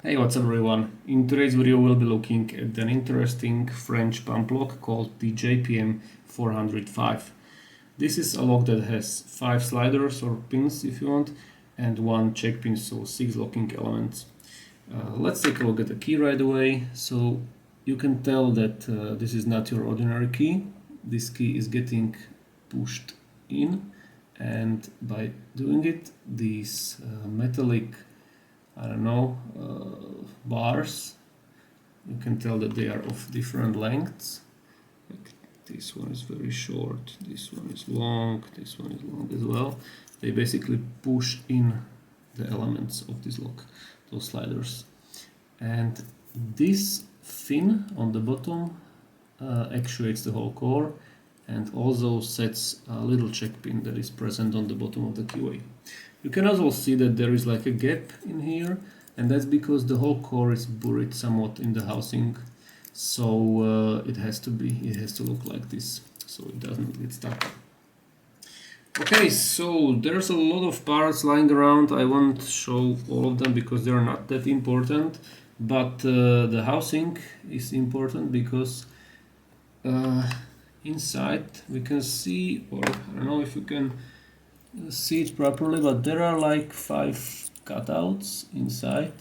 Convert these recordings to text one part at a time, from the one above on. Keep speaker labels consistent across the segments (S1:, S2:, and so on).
S1: Hey, what's up everyone? In today's video we'll be looking at an interesting French pump lock called the JPM 405. This is a lock that has 5 sliders or pins if you want and 1 check pin, so 6 locking elements. Let's take a look at the key right away. So you can tell that this is not your ordinary key. This key is getting pushed in, and by doing it these metallic bars, you can tell that they are of different lengths. Like this one is very short, this one is long, this one is long as well. They basically push in the elements of this lock, those sliders. And this fin on the bottom actuates the whole core and also sets a little check pin that is present on the bottom of the keyway. You can also see that there is like a gap in here, and that's because the whole core is buried somewhat in the housing, so it has to look like this, so it doesn't get stuck. Okay, so there's a lot of parts lying around. I won't show all of them because they're not that important, but the housing is important because inside we can see, or I don't know if you can see it properly, but there are like 5 cutouts inside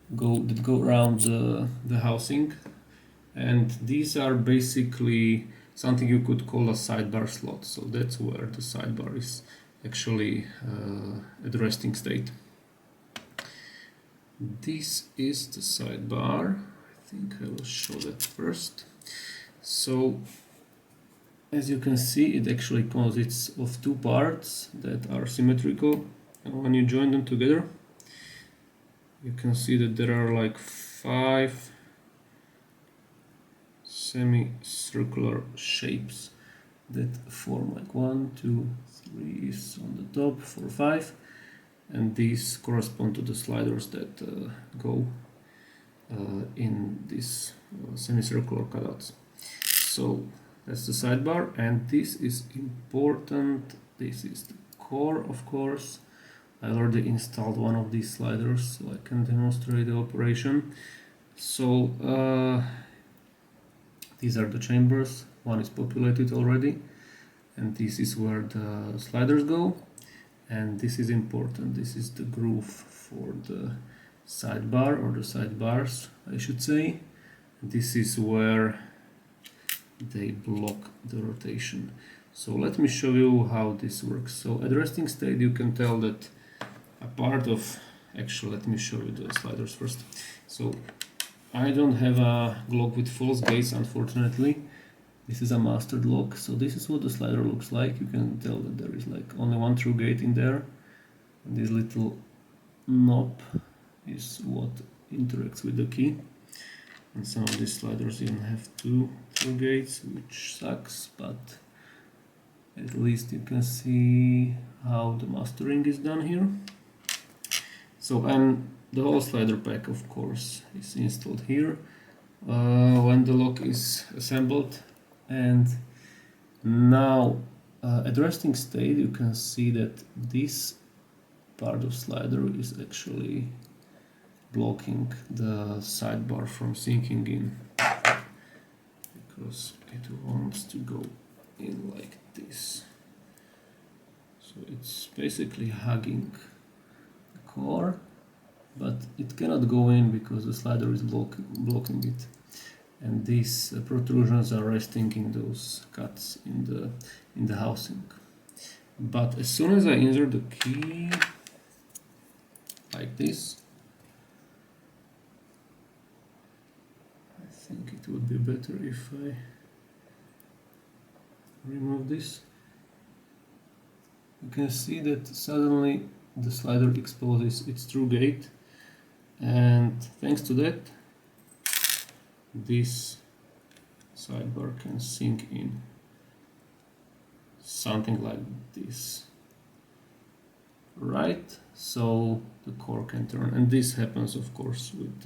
S1: that go around the housing, and these are basically something you could call a sidebar slot. So that's where the sidebar is actually at resting state. This is the sidebar. I think I will show that first. So as you can see, it actually consists of 2 parts that are symmetrical, and when you join them together you can see that there are like 5 semicircular shapes that form like 1, 2, 3 is on the top, 4, 5, and these correspond to the sliders that go in these semicircular cutouts. So that's the sidebar, and this is important. This is the core, of course. I already installed one of these sliders so I can demonstrate the operation. So these are the chambers. One is populated already, and this is where the sliders go. And this is important. This is the groove for the sidebar, or the sidebars, I should say. This is where they block the rotation. So let me show you how this works. So at resting state you can tell that a part of, actually let me show you the sliders first. So I don't have a lock with false gates, unfortunately. This is a mastered lock, so this is what the slider looks like. You can tell that there is like only 1 through gate in there, and this little knob is what interacts with the key. And some of these sliders even have 2 through gates, which sucks, but at least you can see how the mastering is done here. So, and the whole slider pack, of course, is installed here when the lock is assembled. And now at resting state you can see that this part of slider is actually blocking the sidebar from sinking in, because it wants to go in like this. So it's basically hugging the core, but it cannot go in because the slider is blocking it, and these protrusions are resting in those cuts in the housing. But as soon as I insert the key like this, I think it would be better if I remove this. You can see that suddenly the slider exposes its true gate, and thanks to that this sidebar can sink in something like this, right? So the core can turn, and this happens of course with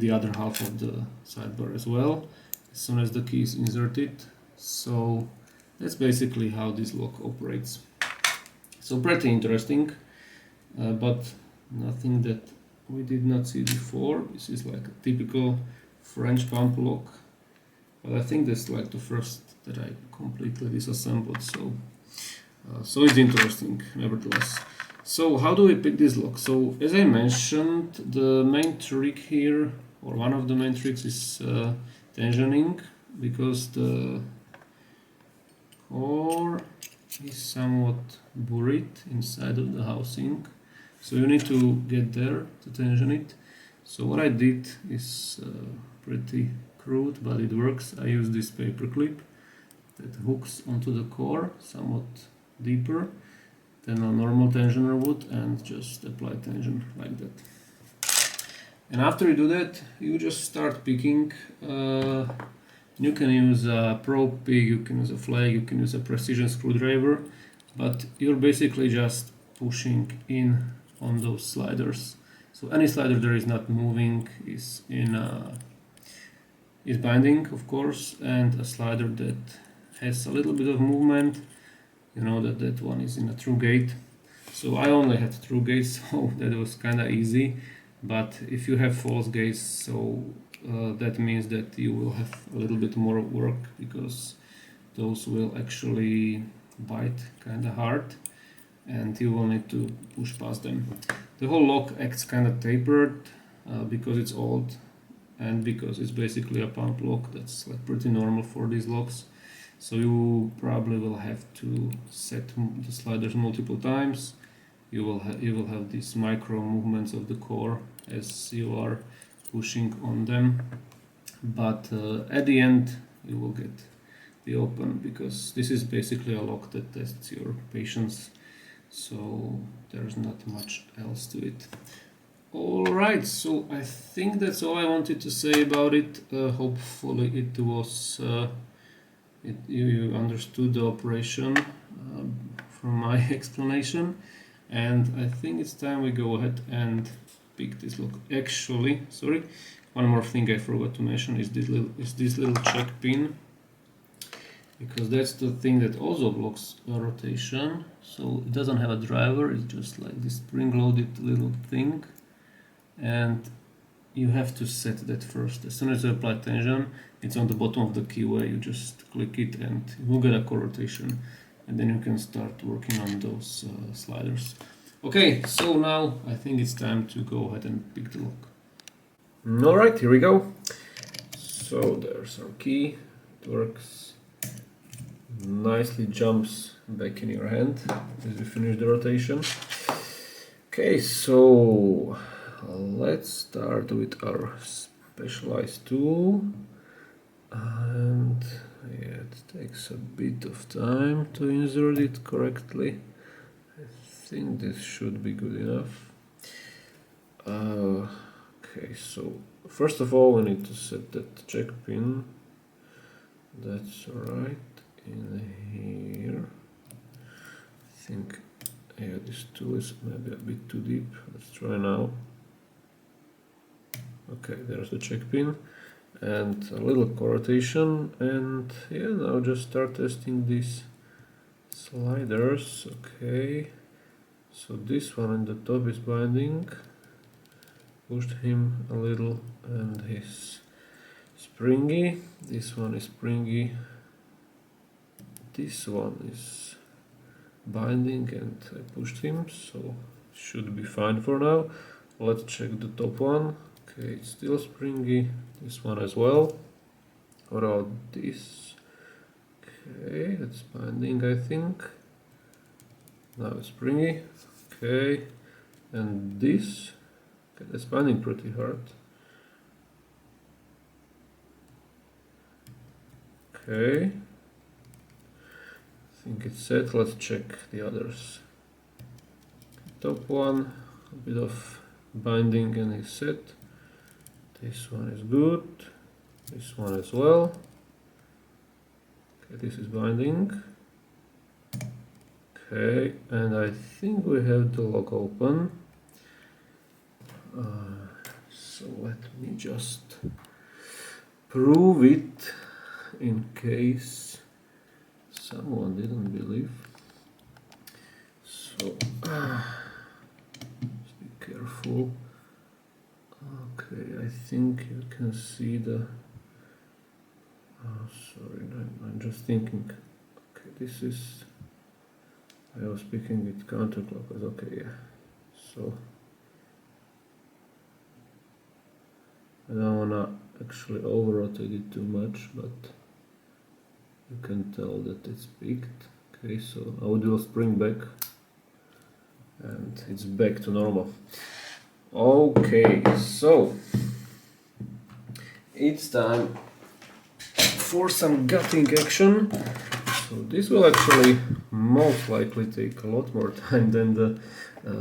S1: the other half of the sidebar as well, as soon as the key is inserted. So that's basically how this lock operates. So pretty interesting, but nothing that we did not see before. This is like a typical French pump lock, but I think that's like the first that I completely disassembled, so it's interesting nevertheless. So how do we pick this lock? So as I mentioned, the main trick here, or one of the main tricks, is tensioning, because the core is somewhat buried inside of the housing, so you need to get there to tension it. So what I did is pretty crude, but it works. I use this paper clip that hooks onto the core somewhat deeper than a normal tensioner would, and just apply tension like that. And after you do that, you just start picking. You can use a probe pick, you can use a flag, you can use a precision screwdriver, but you're basically just pushing in on those sliders. So any slider that is not moving is binding, of course, and a slider that has a little bit of movement, you know that one is in a through gate. So I only had through gates, so that was kind of easy. But if you have false gates, so that means that you will have a little bit more work, because those will actually bite kind of hard, and you will need to push past them. The whole lock acts kind of tapered because it's old, and because it's basically a pump lock. That's like pretty normal for these locks. So you probably will have to set the sliders multiple times. You will have these micro movements of the core as you are pushing on them, but at the end you will get the open, because this is basically a lock that tests your patience, so there's not much else to it. Alright, so I think that's all I wanted to say about it. Hopefully it was you understood the operation from my explanation, and I think it's time we go ahead and pick this lock. Actually, sorry, one more thing I forgot to mention is this little check pin, because that's the thing that also blocks rotation. So it doesn't have a driver, it's just like this spring-loaded little thing, and you have to set that first. As soon as you apply tension, it's on the bottom of the keyway. You just click it and you will get a core rotation, and then you can start working on those sliders. Okay, so now I think it's time to go ahead and pick the lock. Alright, here we go. So there's our key. It works. Nicely jumps back in your hand as we finish the rotation. Okay, so let's start with our specialized tool, and yeah, it takes a bit of time to insert it correctly. I think this should be good enough. Okay, so first of all we need to set that check pin. That's right in here. I think yeah, this tool is maybe a bit too deep. Let's try now. Okay, there's the check pin and a little core rotation, and yeah, now just start testing these sliders. Okay, so this one in the top is binding. Pushed him a little and he's springy. This one is springy. This one is binding and I pushed him, so should be fine for now. Let's check the top one. Okay, it's still springy. This one as well. What about this? Okay, that's binding, I think. Now it's springy. Okay, and this. Okay, that's binding pretty hard. Okay, I think it's set. Let's check the others. Top one, a bit of binding and it's set. This one is good. This one as well. Okay, this is binding. Okay, and I think we have the lock open. So let me just prove it in case someone didn't believe. So just be careful. Okay, I think you can see the... Oh, sorry, I'm just thinking. Okay, this is... I was picking it counterclockwise. Okay, yeah. So I don't wanna actually over-rotate it too much, but you can tell that it's peaked. Okay, so I will do a spring back, and it's back to normal. Okay, so it's time for some gutting action. So this will actually most likely take a lot more time than the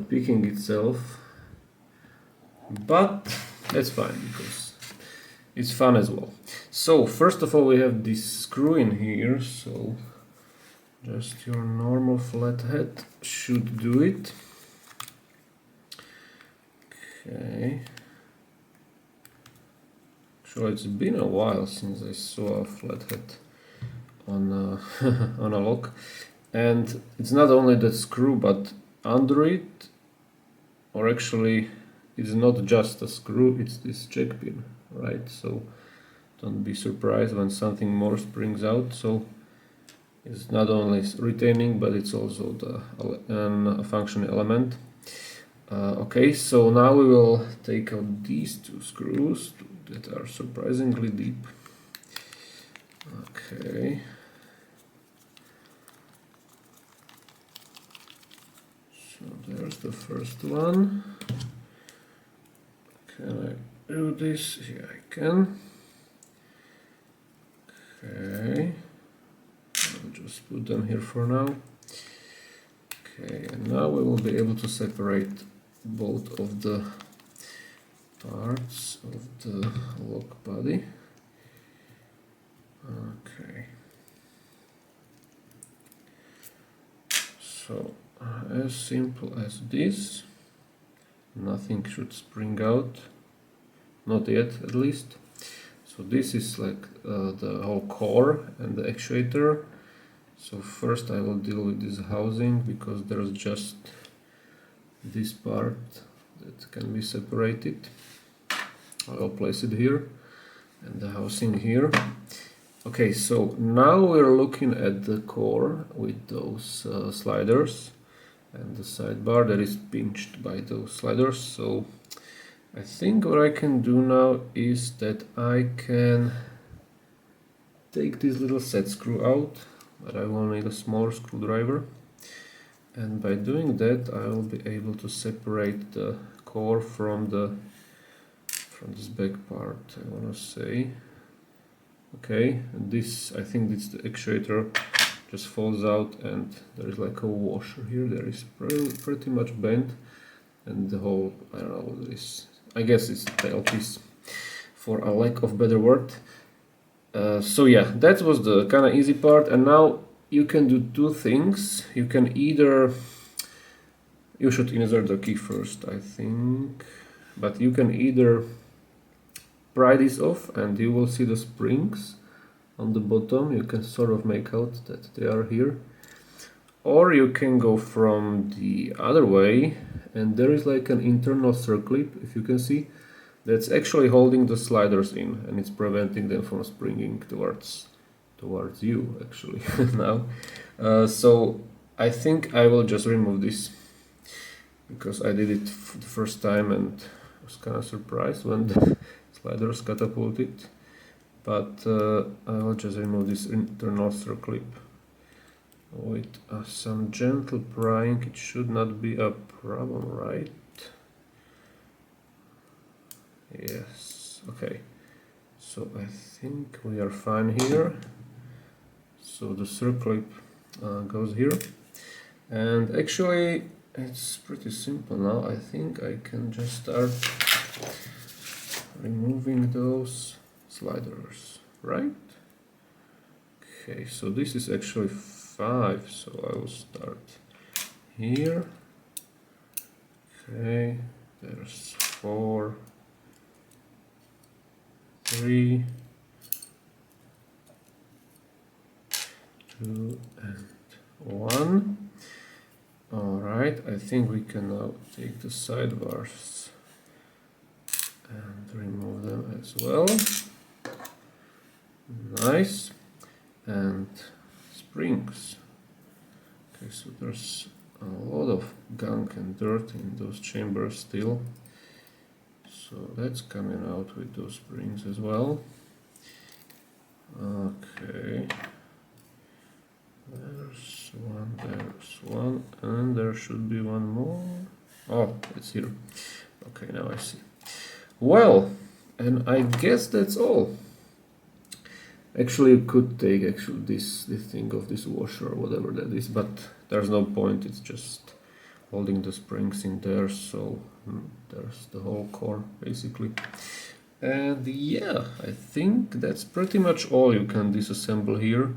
S1: picking itself, but that's fine because it's fun as well. So first of all, we have this screw in here, so just your normal flathead should do it. Okay. So it's been a while since I saw a flathead on on a lock, and it's not only the screw, but under it, or actually it's not just a screw, it's this check pin, right? So don't be surprised when something more springs out. So it's not only retaining, but it's also a function element. Okay, so now we will take out these two screws that are surprisingly deep. Okay. So there's the first one. Can I do this? Yeah, I can. Okay. I'll just put them here for now. Okay, and now we will be able to separate both of the parts of the lock body. Okay. So as simple as this. Nothing should spring out, not yet at least. So this is like the whole core and the actuator. So first I will deal with this housing because there's just this part that can be separated. I'll place it here and the housing here. Okay, so now we're looking at the core with those sliders and the sidebar that is pinched by those sliders. So I think what I can do now is that I can take this little set screw out, but I will need a smaller screwdriver, and by doing that I will be able to separate the core from this back part, I want to say. Okay, and this, I think this the actuator just falls out and there is like a washer here. There is pretty much bent, and the whole, I don't know what this, I guess it's the tailpiece for a lack of better word. So yeah, that was the kind of easy part, and now you can do two things. You can either, you should insert the key first, I think, but you can either pry this off and you will see the springs on the bottom. You can sort of make out that they are here, or you can go from the other way, and there is like an internal circlip, if you can see, that's actually holding the sliders in, and it's preventing them from springing towards you actually now. So I think I will just remove this because I did it for the first time and was kind of surprised when the sliders catapulted. But I will just remove this internal circlip with some gentle prying. It should not be a problem, right? Yes, okay. So I think we are fine here. So the circlip goes here, and actually it's pretty simple now. I think I can just start removing those sliders, right? Okay, so this is actually 5, so I will start here. Okay, there's 4, 3, 2, and 1. Alright, I think we can now take the sidebars and as well. Nice. And springs. Okay, so there's a lot of gunk and dirt in those chambers still. So that's coming out with those springs as well. Okay. There's one, and there should be one more. Oh, it's here. Okay, now I see. Well, and I guess that's all. Actually, you could take this thing of this washer or whatever that is, but there's no point. It's just holding the springs in there, so there's the whole core basically. And yeah, I think that's pretty much all you can disassemble here.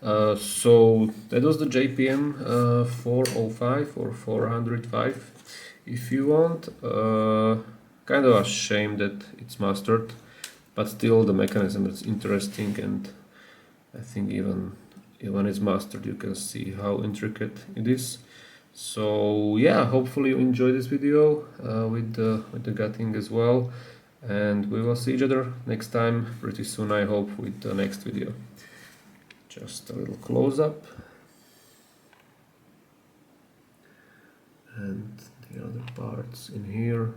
S1: So that was the JPM 405 or 405. If you want, kind of a shame that it's mastered, but still the mechanism is interesting, and I think even when it's mastered you can see how intricate it is. So yeah, hopefully you enjoyed this video with the gutting as well, and we will see each other next time pretty soon, I hope, with the next video. Just a little close-up, and the other parts in here.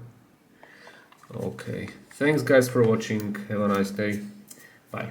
S1: Okay, thanks guys for watching, have a nice day, bye.